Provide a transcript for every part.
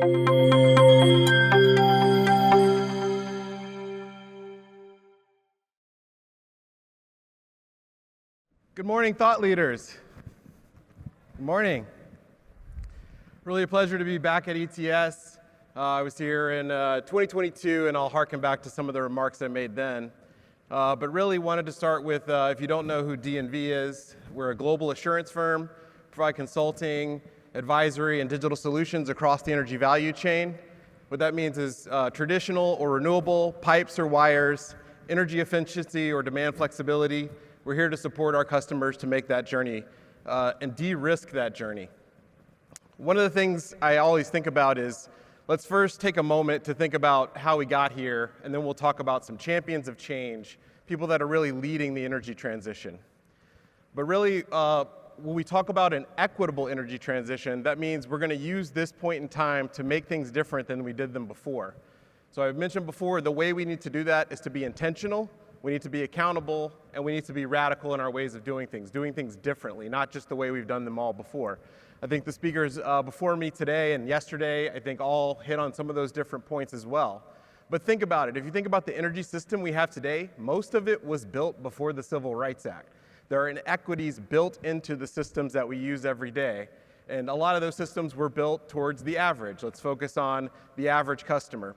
Good morning, thought leaders. Good morning. Really a pleasure to be back at ETS. I was here in 2022, and I'll harken back to some of the remarks I made then. But really wanted to start with, if you don't know who D&V is, we're a global assurance firm, provide consulting, advisory, and digital solutions across the energy value chain. What that means is traditional or renewable, pipes or wires, energy efficiency or demand flexibility. We're here to support our customers to make that journey and de-risk that journey. One of the things I always think about is, let's first take a moment to think about how we got here, and then we'll talk about some champions of change, people that are really leading the energy transition. But really, when we talk about an equitable energy transition, that means we're going to use this point in time to make things different than we did them before. So I've mentioned before, the way we need to do that is to be intentional, we need to be accountable, and we need to be radical in our ways of doing things differently, not just the way we've done them all before. I think the speakers before me today and yesterday, I think all hit on some of those different points as well. But think about it. If you think about the energy system we have today, most of it was built before the Civil Rights Act. There are inequities built into the systems that we use every day. And a lot of those systems were built towards the average. Let's focus on the average customer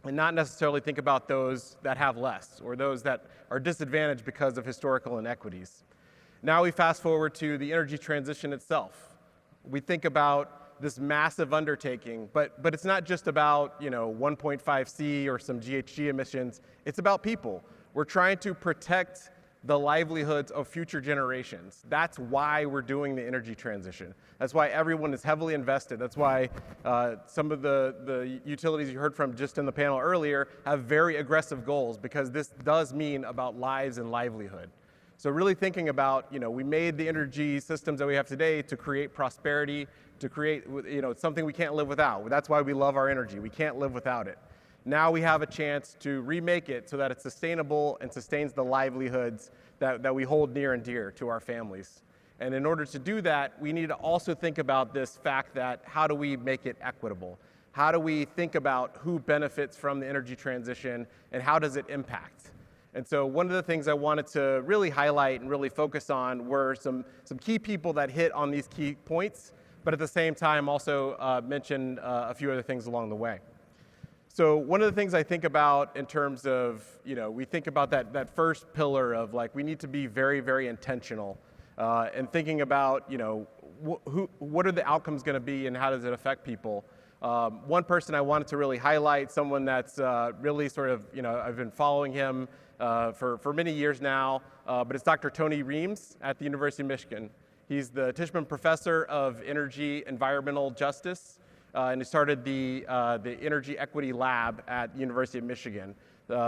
and not necessarily think about those that have less or those that are disadvantaged because of historical inequities. Now we fast forward to the energy transition itself. We think about this massive undertaking, but it's not just about 1.5C or some GHG emissions. It's about people. We're trying to protect the livelihoods of future generations. That's why we're doing the energy transition. That's why everyone is heavily invested. That's why some of the utilities you heard from just in the panel earlier have very aggressive goals, because this does mean about lives and livelihood. So really thinking about, we made the energy systems that we have today to create prosperity, to create, something we can't live without. That's why we love our energy. We can't live without it. Now we have a chance to remake it so that it's sustainable and sustains the livelihoods that we hold near and dear to our families. And in order to do that, we need to also think about this fact that how do we make it equitable? How do we think about who benefits from the energy transition and how does it impact? And so one of the things I wanted to really highlight and really focus on were some key people that hit on these key points, but at the same time also mention a few other things along the way. So one of the things I think about in terms of, we think about that first pillar of we need to be very, very intentional and thinking about, what are the outcomes going to be and how does it affect people? One person I wanted to really highlight, someone that's really sort of, I've been following him for many years now, but it's Dr. Tony Reams at the University of Michigan. He's the Tishman Professor of Energy Environmental Justice. And he started the Energy Equity Lab at the University of Michigan.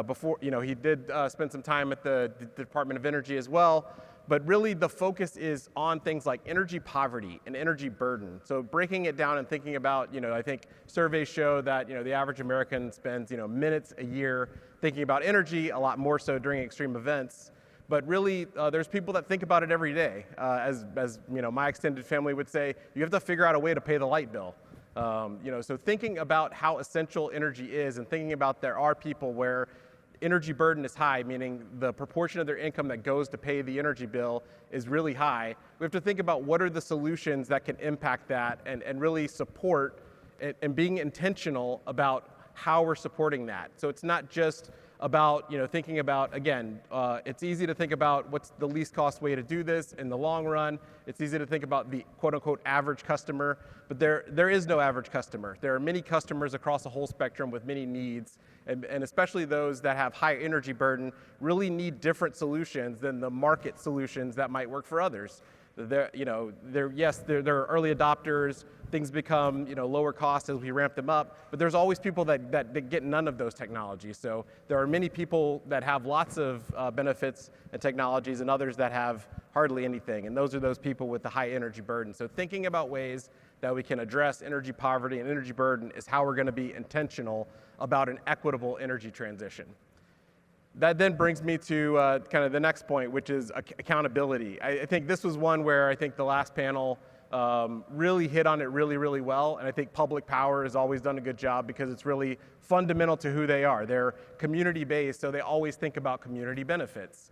Before, he did spend some time at the Department of Energy as well, but really the focus is on things like energy poverty and energy burden. So breaking it down and thinking about, I think surveys show that, the average American spends, minutes a year thinking about energy, a lot more so during extreme events. But really, there's people that think about it every day. As my extended family would say, you have to figure out a way to pay the light bill. So thinking about how essential energy is and thinking about there are people where energy burden is high, meaning the proportion of their income that goes to pay the energy bill is really high. We have to think about what are the solutions that can impact that and really support and being intentional about how we're supporting that. So it's not just about, thinking about, again, it's easy to think about what's the least cost way to do this in the long run. It's easy to think about the quote unquote average customer, but there is no average customer. There are many customers across the whole spectrum with many needs, and especially those that have high energy burden really need different solutions than the market solutions that might work for others. There are early adopters. Things become lower cost as we ramp them up, but there's always people that get none of those technologies. So there are many people that have lots of benefits and technologies and others that have hardly anything, and those are those people with the high energy burden. So thinking about ways that we can address energy poverty and energy burden is how we're going to be intentional about an equitable energy transition. That then brings me to kind of the next point, which is accountability. I think this was one where I think the last panel really hit on it really, really well. And I think public power has always done a good job because it's really fundamental to who they are. They're community-based, so they always think about community benefits.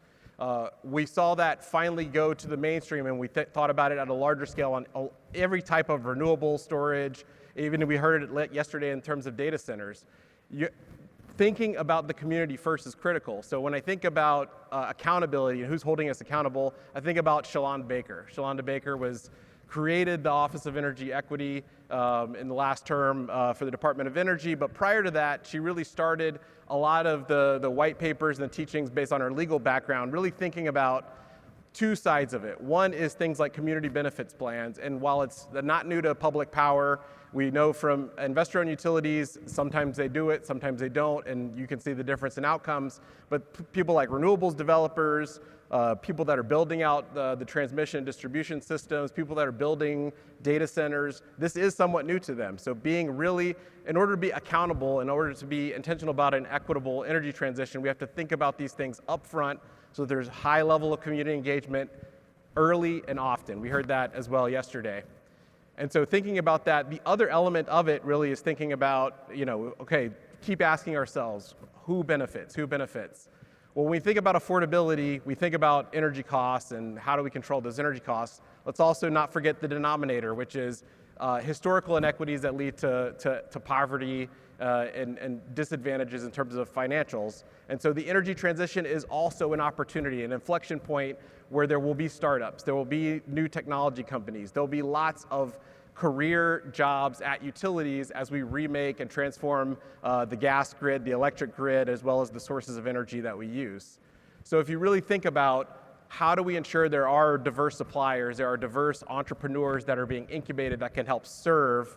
We saw that finally go to the mainstream, and we thought about it at a larger scale on every type of renewable storage. Even we heard it yesterday in terms of data centers. Thinking about the community first is critical. So when I think about accountability and who's holding us accountable, I think about Shalonda Baker. Shalonda Baker created the Office of Energy Equity in the last term for the Department of Energy, but prior to that, she really started a lot of the white papers and the teachings based on her legal background, really thinking about two sides of it. One is things like community benefits plans, and while it's not new to public power, we know from investor-owned utilities, sometimes they do it, sometimes they don't, and you can see the difference in outcomes. But people like renewables developers, people that are building out the transmission and distribution systems, people that are building data centers, this is somewhat new to them. So being really, in order to be accountable, in order to be intentional about an equitable energy transition, we have to think about these things up front so that there's a high level of community engagement early and often. We heard that as well yesterday. And so thinking about that, the other element of it really is thinking about, okay, keep asking ourselves, who benefits, who benefits? Well, when we think about affordability, we think about energy costs and how do we control those energy costs. Let's also not forget the denominator, which is historical inequities that lead to poverty and disadvantages in terms of financials. And so the energy transition is also an opportunity, an inflection point where there will be startups, there will be new technology companies, there'll be lots of career jobs at utilities as we remake and transform the gas grid, the electric grid, as well as the sources of energy that we use. So if you really think about how do we ensure there are diverse suppliers, there are diverse entrepreneurs that are being incubated that can help serve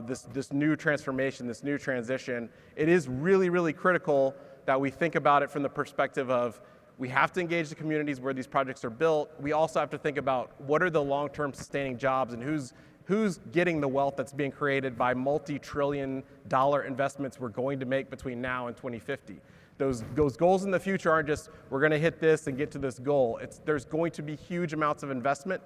this new transformation, this new transition, it is really, really critical that we think about it from the perspective of we have to engage the communities where these projects are built. We also have to think about what are the long-term sustaining jobs and who's getting the wealth that's being created by multi-trillion-dollar investments we're going to make between now and 2050. Those goals in the future aren't just we're going to hit this and get to this goal. There's going to be huge amounts of investment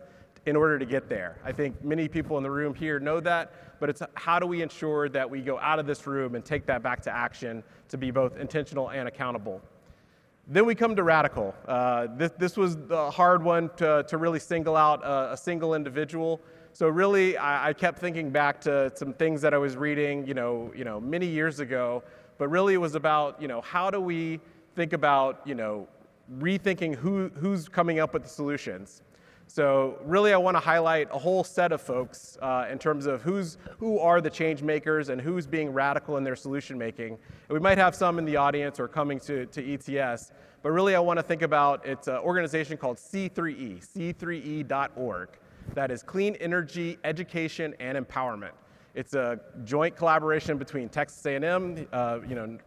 in order to get there. I think many people in the room here know that, but it's how do we ensure that we go out of this room and take that back to action to be both intentional and accountable. Then we come to radical. This was the hard one to really single out a single individual. So really, I kept thinking back to some things that I was reading, many years ago. But really, it was about, how do we think about, rethinking who's coming up with the solutions. So really, I want to highlight a whole set of folks in terms of who are the change makers and who's being radical in their solution making. And we might have some in the audience or coming to ETS, but really I want to think about, it's an organization called C3E, c3e.org. That is Clean Energy, Education, and Empowerment. It's a joint collaboration between Texas A&M,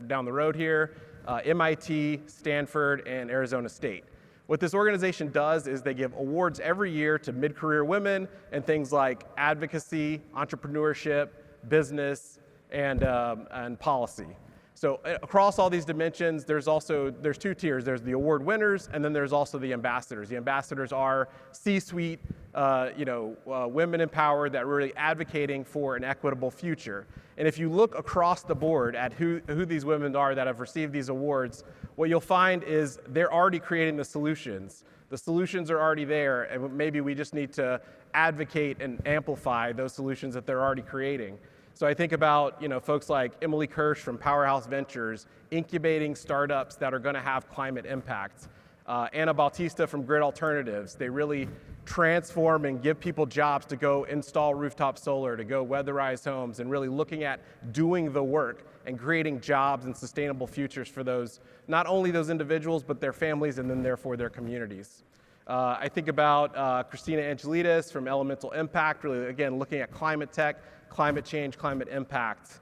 down the road here, MIT, Stanford, and Arizona State. What this organization does is they give awards every year to mid-career women and things like advocacy, entrepreneurship, business, and policy. So across all these dimensions, there's two tiers. There's the award winners, and then there's also the ambassadors. The ambassadors are C-suite, women in power that are really advocating for an equitable future. And if you look across the board at who these women are that have received these awards, what you'll find is they're already creating the solutions. The solutions are already there, and maybe we just need to advocate and amplify those solutions that they're already creating. So I think about folks like Emily Kirsch from Powerhouse Ventures, incubating startups that are going to have climate impact. Anna Bautista from Grid Alternatives, they really transform and give people jobs to go install rooftop solar, to go weatherize homes, and really looking at doing the work and creating jobs and sustainable futures for those, not only those individuals, but their families and then therefore their communities. I think about Christina Angelides from Elemental Impact, really again looking at climate tech, climate change, climate impact.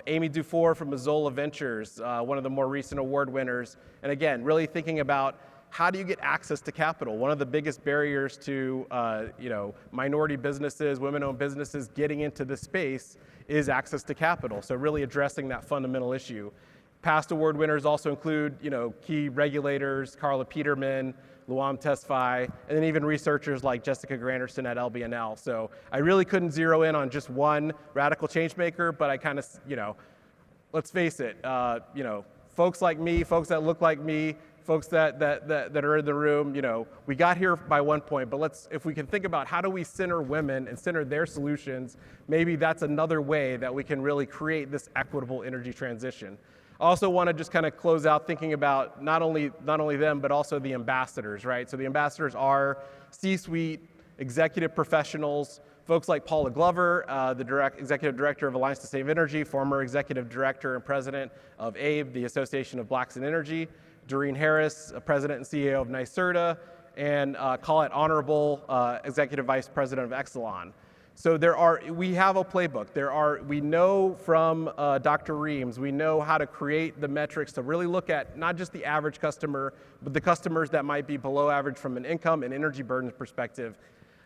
Amy Dufour from Mazola Ventures, one of the more recent award winners, and again, really thinking about how do you get access to capital? One of the biggest barriers to minority businesses, women-owned businesses getting into this space is access to capital. So really addressing that fundamental issue. Past award winners also include, key regulators, Carla Peterman, Luam Tesfaye, and then even researchers like Jessica Granderson at LBNL. So I really couldn't zero in on just one radical change maker, but I kind of, let's face it, folks like me, folks that look like me, folks that are in the room, we got here by one point, but if we can think about how do we center women and center their solutions, maybe that's another way that we can really create this equitable energy transition. I also want to just kind of close out thinking about not only them, but also the ambassadors, right? So the ambassadors are C-suite executive professionals, folks like Paula Glover, the executive director of Alliance to Save Energy, former executive director and president of ABE, the Association of Blacks in Energy, Doreen Harris, president and CEO of NYSERDA, and Colette Honorable, executive vice president of Exelon. So we have a playbook. We know from Dr. Reams, we know how to create the metrics to really look at not just the average customer, but the customers that might be below average from an income and energy burden perspective.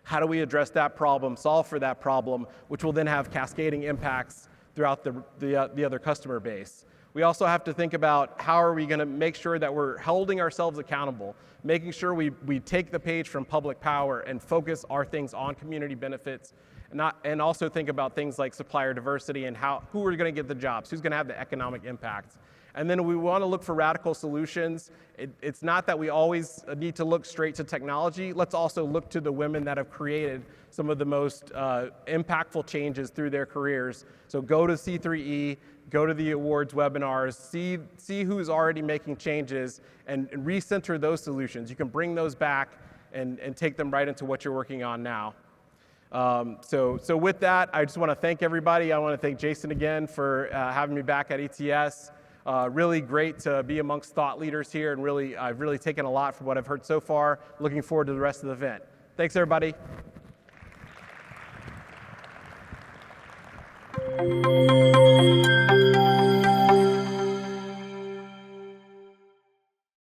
How do we address that problem, solve for that problem, which will then have cascading impacts throughout the other customer base. We also have to think about how are we going to make sure that we're holding ourselves accountable, making sure we take the page from public power and focus our things on community benefits, and also think about things like supplier diversity and who are going to get the jobs, who's going to have the economic impact. And then we want to look for radical solutions. It's not that we always need to look straight to technology. Let's also look to the women that have created some of the most impactful changes through their careers. So go to C3E, go to the awards webinars, see who's already making changes and recenter those solutions. You can bring those back and take them right into what you're working on now. So with that, I just want to thank everybody. I want to thank Jason again for having me back at ETS. Really great to be amongst thought leaders here, and I've really taken a lot from what I've heard so far. Looking forward to the rest of the event. Thanks, everybody.